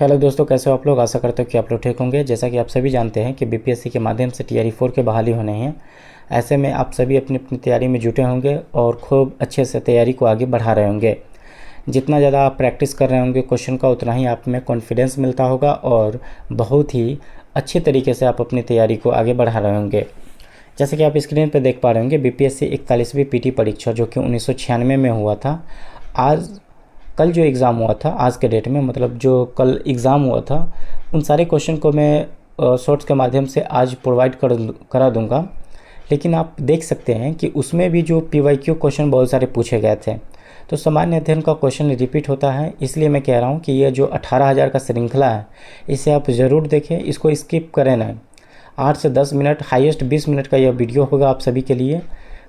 Hello दोस्तों, कैसे हो आप लोग। आशा करते हो कि आप लोग ठीक होंगे। जैसा कि आप सभी जानते हैं कि बीपीएससी के माध्यम से टीआरई 4 के बहाली होने हैं। ऐसे में आप सभी अपनी अपनी तैयारी में जुटे होंगे और खूब अच्छे से तैयारी को आगे बढ़ा रहे होंगे। जितना ज़्यादा आप प्रैक्टिस कर रहे होंगे क्वेश्चन का, उतना ही आप में कॉन्फिडेंस मिलता होगा और बहुत ही अच्छे तरीके से आप अपनी तैयारी को आगे बढ़ा रहे होंगे। जैसे कि आप स्क्रीन पर देख पा रहे होंगे, बीपीएससी 41वीं पीटी परीक्षा जो कि 1996 में हुआ था, आज कल जो एग्ज़ाम हुआ था, आज के डेट में मतलब जो कल एग्ज़ाम हुआ था, उन सारे क्वेश्चन को मैं शॉर्ट्स के माध्यम से आज प्रोवाइड करा दूंगा। लेकिन आप देख सकते हैं कि उसमें भी जो पीवाईक्यू क्वेश्चन बहुत सारे पूछे गए थे, तो सामान्य अध्ययन का क्वेश्चन रिपीट होता है। इसलिए मैं कह रहा हूँ कि यह जो 18,000 का श्रृंखला है, इसे आप ज़रूर देखें, इसको स्किप करें ना। 8 से 10 मिनट, हाईएस्ट 20 मिनट का यह वीडियो होगा आप सभी के लिए।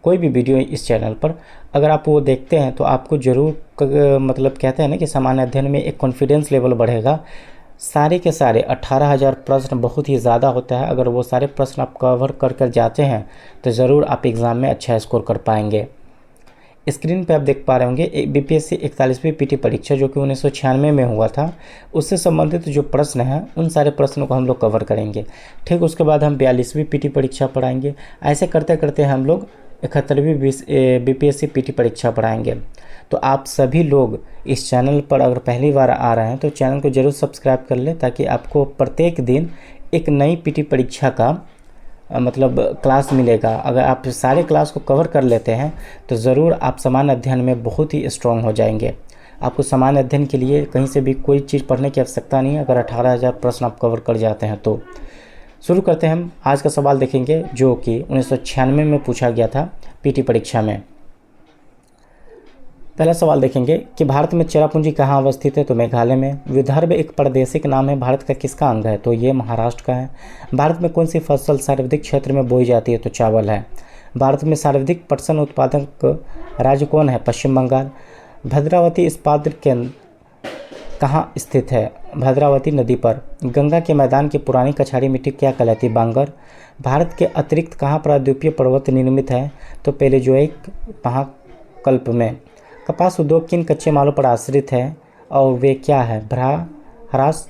कोई भी वीडियो इस चैनल पर अगर आप वो देखते हैं तो आपको ज़रूर मतलब कहते हैं ना कि सामान्य अध्ययन में एक कॉन्फिडेंस लेवल बढ़ेगा। सारे के सारे 18,000 प्रश्न बहुत ही ज़्यादा होता है। अगर वो सारे प्रश्न आप कवर कर जाते हैं तो ज़रूर आप एग्ज़ाम में अच्छा स्कोर कर पाएंगे। स्क्रीन पे आप देख पा रहे होंगे बीपीएससी 41वीं पीटी परीक्षा जो कि 1996 में हुआ था, उससे संबंधित जो प्रश्न हैं उन सारे प्रश्नों को हम लोग कवर करेंगे। ठीक उसके बाद हम 42वीं पीटी परीक्षा पढ़ाएंगे। ऐसे करते करते हम लोग 71वीं बीपीएससी पीटी परीक्षा पढ़ाएंगे। तो आप सभी लोग इस चैनल पर अगर पहली बार आ रहे हैं तो चैनल को ज़रूर सब्सक्राइब कर लें, ताकि आपको प्रत्येक दिन एक नई पीटी परीक्षा का मतलब क्लास मिलेगा। अगर आप सारे क्लास को कवर कर लेते हैं तो ज़रूर आप सामान्य अध्ययन में बहुत ही स्ट्रॉन्ग हो जाएंगे। आपको सामान्य अध्ययन के लिए कहीं से भी कोई चीज़ पढ़ने की आवश्यकता नहीं है, अगर 18,000 प्रश्न आप कवर कर जाते हैं तो। शुरू करते हैं। हम आज का सवाल देखेंगे जो कि 1996 में पूछा गया था पीटी परीक्षा में। पहला सवाल देखेंगे कि भारत में चेरापूंजी कहाँ अवस्थित है, तो मेघालय में। विदर्भ एक प्रादेशिक नाम है, भारत का किसका अंग है, तो ये महाराष्ट्र का है। भारत में कौन सी फसल सर्वाधिक क्षेत्र में बोई जाती है, तो चावल है। भारत में सर्वाधिक पटसन उत्पादक राज्य कौन है, पश्चिम बंगाल। भद्रावती इस्पात केंद्र कहाँ स्थित है, भद्रावती नदी पर। गंगा के मैदान की पुरानी कछाड़ी मिट्टी क्या कहलाती है, बांगर। भारत के अतिरिक्त कहाँ प्रायद्वीपीय पर्वत निर्मित है, तो पेलेजोइक महाकल्प में। कपास उद्योग किन कच्चे मालों पर आश्रित है और वे क्या है, भारहरास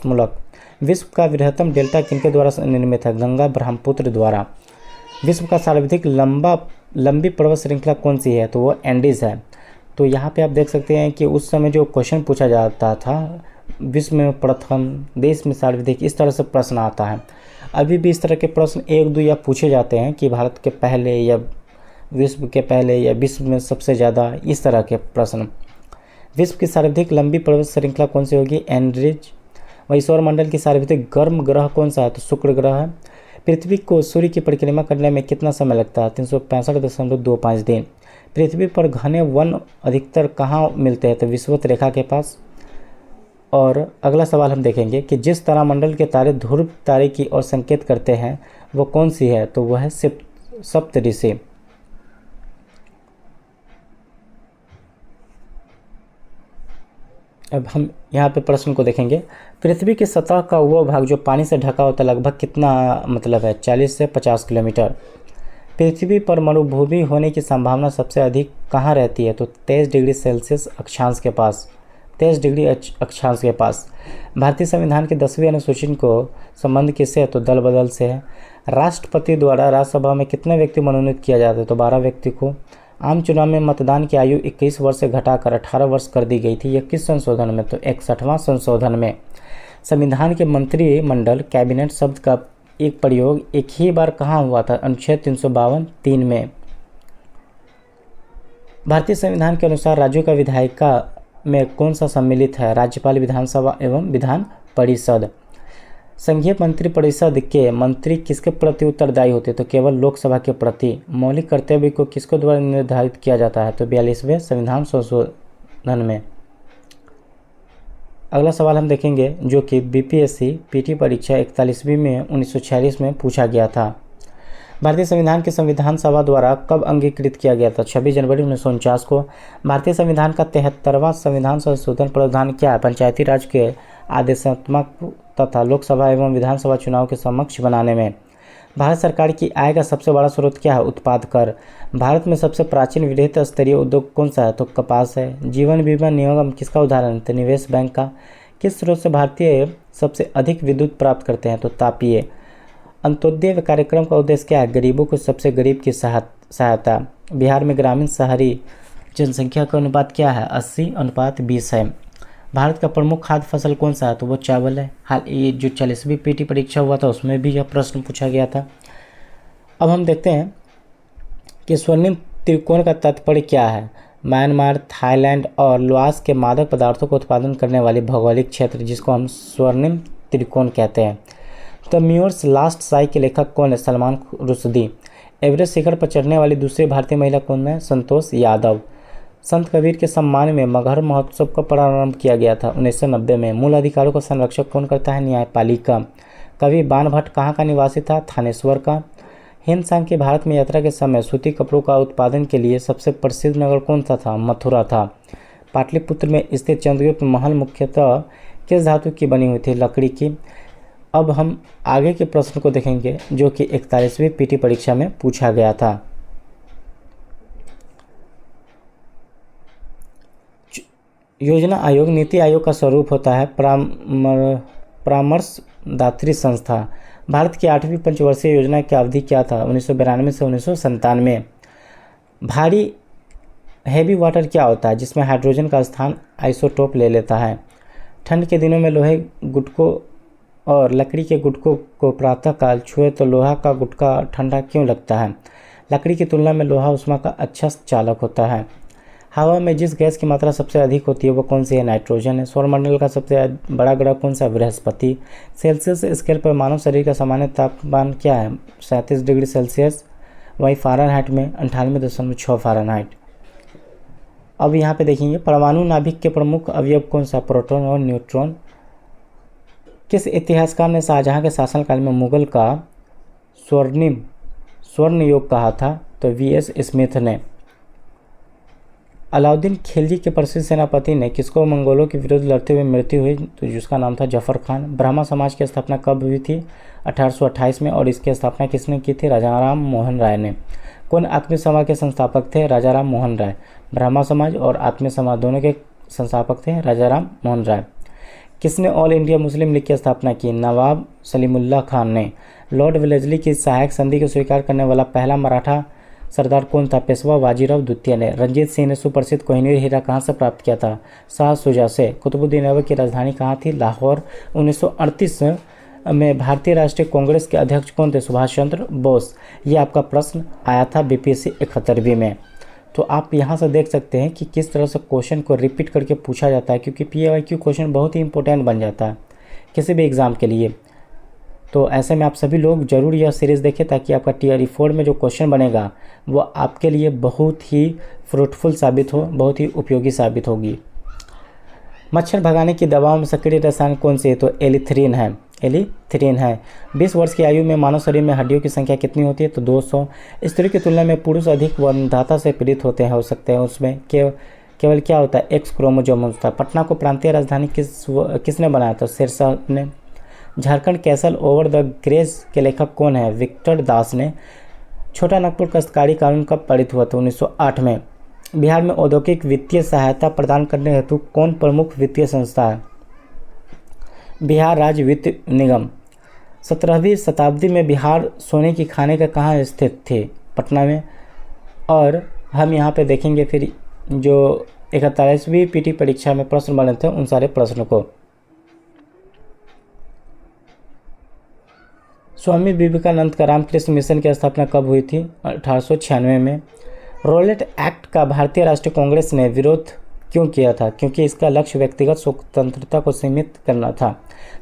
मूलक। विश्व का बृहत्तम डेल्टा किनके द्वारा निर्मित है, गंगा ब्रह्मपुत्र द्वारा। विश्व का सर्वाधिक लंबी पर्वत श्रृंखला कौन सी है, तो वो एंडीज है। तो यहाँ पे आप देख सकते हैं कि उस समय जो क्वेश्चन पूछा जाता था, विश्व में प्रथम, देश में सर्वाधिक, इस तरह से प्रश्न आता है। अभी भी इस तरह के प्रश्न एक दो या पूछे जाते हैं कि भारत के पहले या विश्व के पहले या विश्व में सबसे ज़्यादा, इस तरह के प्रश्न। विश्व की सर्वाधिक लंबी पर्वत श्रृंखला कौन सी होगी, एंड्रीज। वही सौरमंडल की सर्वाधिक गर्म ग्रह कौन सा है, तो शुक्र ग्रह है। पृथ्वी को सूर्य की परिक्रमा करने में कितना समय लगता है, 365.25 दिन। पृथ्वी पर घने वन अधिकतर कहाँ मिलते हैं, तो विषुवत रेखा के पास। और अगला सवाल हम देखेंगे कि जिस तारामंडल के तारे ध्रुव तारे की ओर संकेत करते हैं वो कौन सी है, तो वह है सप्तऋषि। अब हम यहाँ पे प्रश्न को देखेंगे। पृथ्वी की सतह का वो भाग जो पानी से ढका होता है लगभग कितना मतलब है, 40 से 50 किलोमीटर। पृथ्वी पर मरुभूमि होने की संभावना सबसे अधिक कहाँ रहती है, तो 23 डिग्री सेल्सियस अक्षांश के पास, 23 डिग्री अक्षांश के पास। भारतीय संविधान की 10वीं अनुसूची को संबंध किससे है, तो दल बदल से है। राष्ट्रपति द्वारा राज्यसभा में कितने व्यक्ति मनोनीत किया जाता है, तो 12 व्यक्ति को। आम चुनाव में मतदान की आयु 21 वर्ष से घटाकर 18 वर्ष कर दी गई थी, यह किस संशोधन में, तो 61वां संशोधन में। संविधान के मंत्रिमंडल कैबिनेट शब्द का एक प्रयोग एक ही बार कहाँ हुआ था, अनुच्छेद 352(3) में। भारतीय संविधान के अनुसार राज्यों का विधायिका में कौन सा सम्मिलित है, राज्यपाल, विधानसभा एवं विधान परिषद। संघीय मंत्रिपरिषद के मंत्री किसके प्रति उत्तरदायी होते हैं, तो केवल लोकसभा के प्रति। मौलिक कर्तव्य को किसके द्वारा निर्धारित किया जाता है, तो 42वें संविधान संशोधन में। अगला सवाल हम देखेंगे जो कि बीपीएससी पीटी परीक्षा 41वीं में 1946 में पूछा गया था। भारतीय संविधान के संविधान सभा द्वारा कब अंगीकृत किया गया था, 26 जनवरी 1949 को। भारतीय संविधान का 73वां संविधान संशोधन प्रावधान क्या है, पंचायती राज के आदेशात्मक तथा लोकसभा एवं विधानसभा चुनाव के समक्ष बनाने में। भारत सरकार की आय का सबसे बड़ा स्रोत क्या है, उत्पाद कर। भारत में सबसे प्राचीन वृहत स्तरीय उद्योग कौन सा है, तो कपास है। जीवन बीमा निगम किसका उदाहरण है, तो निवेश बैंक का। किस स्रोत से भारतीय सबसे अधिक विद्युत प्राप्त करते हैं? तो तापीय। अंत्योदय कार्यक्रम का उद्देश्य क्या है? गरीबों को सबसे गरीब की सहायता। बिहार में ग्रामीण शहरी जनसंख्या का अनुपात क्या है? 80:20 है। भारत का प्रमुख खाद्य फसल कौन सा है? तो वो चावल है। हाल ये जो 40वीं पीटी परीक्षा हुआ था उसमें भी यह प्रश्न पूछा गया था। अब हम देखते हैं कि स्वर्णिम त्रिकोण का तात्पर्य क्या है? म्यांमार, थाईलैंड और लाओस के मादक पदार्थों का उत्पादन करने वाली भौगोलिक क्षेत्र, जिसको हम स्वर्णिम त्रिकोण कहते हैं। द म्यूर्स लास्ट साई के लेखक कौन है? सलमान रुश्दी। एवरेस्ट शिखर पर चढ़ने वाली दूसरी भारतीय महिला कौन है? संतोष यादव। संत कबीर के सम्मान में मगहर महोत्सव का प्रारंभ किया गया था? 1990 में। मूल अधिकारों का संरक्षण कौन करता है? न्यायपालिका। कवि बाणभट्ट कहाँ का निवासी था? थानेश्वर का। हिंद सांग की भारत में यात्रा के समय सूती कपड़ों का उत्पादन के लिए सबसे प्रसिद्ध नगर कौन सा था? मथुरा था। पाटलिपुत्र में स्थित चंद्रगुप्त महल मुख्यतः किस धातु की बनी हुई थी? लकड़ी की। अब हम आगे के प्रश्न को देखेंगे जो कि 41वीं पीटी परीक्षा में पूछा गया था। योजना आयोग नीति आयोग का स्वरूप होता है परामर्शदात्री संस्था। भारत की 8वीं पंचवर्षीय योजना की अवधि क्या था? 1992 से 1997। भारी हैवी वाटर क्या होता है? जिसमें हाइड्रोजन का स्थान आइसोटोप ले लेता है। ठंड के दिनों में लोहे गुटकों और लकड़ी के गुटकों को प्रातःकाल छुए तो लोहा का गुटका ठंडा क्यों लगता है? लकड़ी की तुलना में लोहा ऊष्मा का अच्छा चालक होता है। हवा में जिस गैस की मात्रा सबसे अधिक होती है वो कौन सी है? नाइट्रोजन है। सौरमंडल का सबसे बड़ा ग्रह कौन सा? बृहस्पति। सेल्सियस स्केल पर मानव शरीर का सामान्य तापमान क्या है? 37 डिग्री सेल्सियस। वहीं फ़ारेनहाइट में 98.6 फ़ारेनहाइट। अब यहाँ पे देखेंगे परमाणु नाभिक के प्रमुख अवयव कौन सा? प्रोटॉन और न्यूट्रॉन। किस इतिहासकार ने शाहजहां के शासनकाल में मुगल का स्वर्ण युग कहा था? तो वीएस स्मिथ ने। अलाउद्दीन खिलजी के प्रसिद्ध सेनापति ने किसको मंगोलों के विरुद्ध लड़ते हुए मृत्यु हुई? तो जिसका नाम था जफर खान। ब्राह्मण समाज की स्थापना कब हुई थी? 1828 में। और इसकी स्थापना किसने की थी? राजाराम मोहन राय ने। कौन आत्मीय समाज के संस्थापक थे? राजाराम मोहन राय। ब्राह्मण समाज और आत्मीय समाज दोनों के संस्थापक थे राजाराम मोहन राय। किसने ऑल इंडिया मुस्लिम लीग की स्थापना की? नवाब सलीमुल्लाह खान ने। लॉर्ड वेलेस्ली की सहायक संधि को स्वीकार करने वाला पहला मराठा सरदार कौन था? पेशवा बाजीराव द्वितीय ने। रंजीत सिंह ने सुप्रसिद्ध कोहिनूर हीरा कहाँ से प्राप्त किया था? शाह शुजा से। कुतुबुद्दीन ऐबक की राजधानी कहाँ थी? लाहौर। 1938 में भारतीय राष्ट्रीय कांग्रेस के अध्यक्ष कौन थे? सुभाष चंद्र बोस। ये आपका प्रश्न आया था बीपीएससी 71वीं में। तो आप यहाँ से देख सकते हैं कि किस तरह से क्वेश्चन को रिपीट करके पूछा जाता है, क्योंकि पीएवाईक्यू क्वेश्चन बहुत ही इंपॉर्टेंट बन जाता है किसी भी एग्ज़ाम के लिए। तो ऐसे में आप सभी लोग जरूर यह सीरीज़ देखें ताकि आपका टीआरई 4 में जो क्वेश्चन बनेगा वो आपके लिए बहुत ही फ्रूटफुल साबित हो, बहुत ही उपयोगी साबित होगी। मच्छर भगाने की दवाओं में सक्रिय रसायन कौन सी है? तो एलिथ्रीन है। 20 वर्ष की आयु में मानव शरीर में हड्डियों की संख्या कितनी होती है? तो 200। स्त्री की तुलना में पुरुष अधिक वंध्यता से पीड़ित हो सकते हैं। उसमें केवल क्या होता है? एक्स क्रोमोसोम होता है। पटना को प्रांतीय राजधानी किसने बनाया था? शेरशाह ने। Jharkhand castle over the grace के लेखक कौन है? विक्टर दास ने। छोटा नागपुर काश्तकारी कानून कब पारित हुआ था? 1908 में। बिहार में औद्योगिक वित्तीय सहायता प्रदान करने हेतु कौन प्रमुख वित्तीय संस्था है? बिहार राज्य वित्त निगम। 17वीं शताब्दी में बिहार सोने की खाने का कहाँ स्थित थे? पटना में। और हम यहाँ पे देखेंगे फिर जो 41वीं पीटी परीक्षा में प्रश्न बने थे उन सारे प्रश्नों को। स्वामी विवेकानंद का रामकृष्ण मिशन की स्थापना कब हुई थी? 1896 में। रोलेट एक्ट का भारतीय राष्ट्रीय कांग्रेस ने विरोध क्यों किया था? क्योंकि इसका लक्ष्य व्यक्तिगत स्वतंत्रता को सीमित करना था।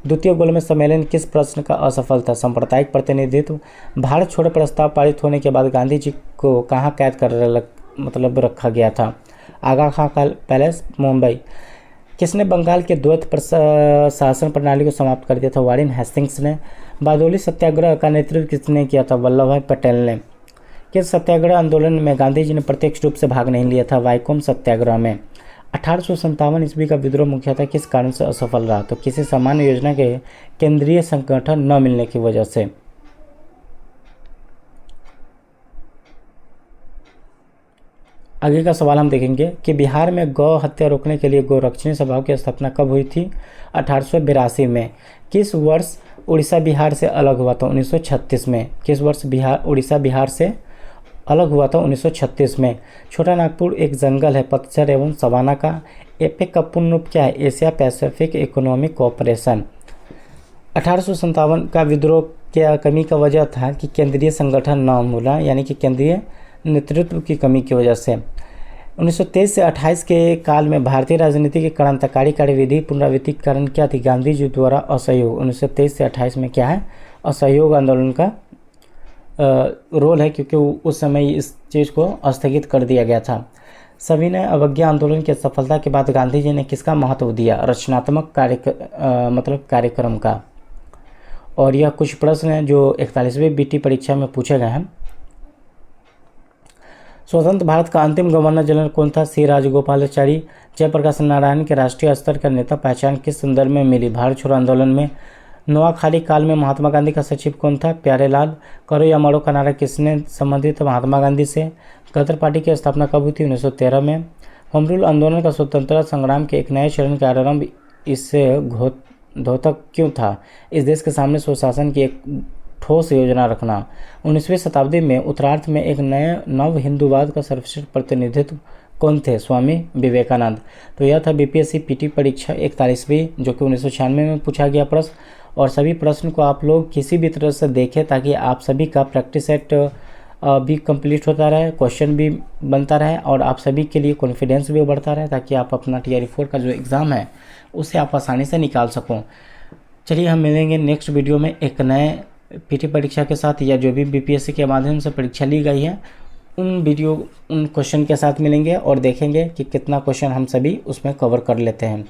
द्वितीय गोलमेज सम्मेलन किस प्रश्न का असफल था? सांप्रदायिक प्रतिनिधित्व। भारत छोड़ो प्रस्ताव पारित होने के बाद गांधी जी को कहाँ कैद कर रखा गया था? आगा खां पैलेस, मुंबई। किसने बंगाल के द्वैत शासन प्रणाली को समाप्त कर दिया था? वारेन हेस्टिंग्स ने। बारडोली सत्याग्रह का नेतृत्व किसने किया था? वल्लभ भाई पटेल ने। किस सत्याग्रह आंदोलन में गांधी जी ने प्रत्यक्ष रूप से भाग नहीं लिया था? वाइकोम सत्याग्रह में। 1857 ईस्वी का विद्रोह मुख्यतः किस कारण से असफल रहा? तो किसी सामान्य योजना के केंद्रीय संगठन न मिलने की वजह से। आगे का सवाल हम देखेंगे कि बिहार में गौ हत्या रोकने के लिए गोरक्षणी सभाओं की स्थापना कब हुई थी? 1882 में। किस वर्ष उड़ीसा बिहार से अलग हुआ था? 1936 में। किस वर्ष उड़ीसा बिहार से अलग हुआ था? 1936 में। छोटा नागपुर एक जंगल है पतझड़ एवं सवाना का। एपेक का पूर्ण रूप क्या है? Asia Pacific economic cooperation. 1857 का विद्रोह क्या कमी का वजह था? कि केंद्रीय संगठन न मिला, यानी कि केंद्रीय नेतृत्व की कमी की वजह से। 1923 से 28 के काल में भारतीय राजनीति की क्रांतिकारी कार्यविधि पुनरावृत्ति के कारण क्या थी? गांधी जी द्वारा असहयोग। 1923 से 28 में क्या है? असहयोग आंदोलन का रोल है, क्योंकि उस समय इस चीज़ को स्थगित कर दिया गया था। सविनय अवज्ञा आंदोलन की सफलता के बाद गांधी जी ने किसका महत्व दिया? रचनात्मक कार्यक्रम का। और यह कुछ प्रश्न हैं जो 41वीं बीटी परीक्षा में पूछे गए हैं। स्वतंत्र भारत का अंतिम गवर्नर जनरल कौन था? सी राजगोपालाचारी। जयप्रकाश नारायण के राष्ट्रीय स्तर का नेता पहचान किस संदर्भ में मिली? भारत छोड़ो आंदोलन में। नोआखाली काल में महात्मा गांधी का सचिव कौन था? प्यारेलाल। करो या मरो का नारा किसने संबंधित महात्मा गांधी से? गदर पार्टी की स्थापना कब हुई थी? 1913 में। होम रूल आंदोलन का स्वतंत्रता संग्राम के एक नए चरण का आरंभ इससे द्योतक क्यों था? इस देश के सामने स्वशासन की एक ठोस योजना रखना। 19वीं शताब्दी में उत्तरार्ध में एक नए नव हिंदूवाद का सर्वश्रेष्ठ प्रतिनिधित्व कौन थे? स्वामी विवेकानंद। तो यह था बीपीएससी पीटी परीक्षा 41वीं, जो कि 1996 में पूछा गया प्रश्न। और सभी प्रश्न को आप लोग किसी भी तरह से देखें ताकि आप सभी का प्रैक्टिस सेट भी कंप्लीट होता रहे, क्वेश्चन भी बनता रहे और आप सभी के लिए कॉन्फिडेंस भी बढ़ता रहे, ताकि आप अपना टीआरई 4 का जो एग्ज़ाम है उसे आप आसानी से निकाल सकों। चलिए हम मिलेंगे नेक्स्ट वीडियो में एक नए पीटी परीक्षा के साथ, या जो भी बीपीएससी के माध्यम से परीक्षा ली गई है उन क्वेश्चन के साथ मिलेंगे और देखेंगे कि कितना क्वेश्चन हम सभी उसमें कवर कर लेते हैं।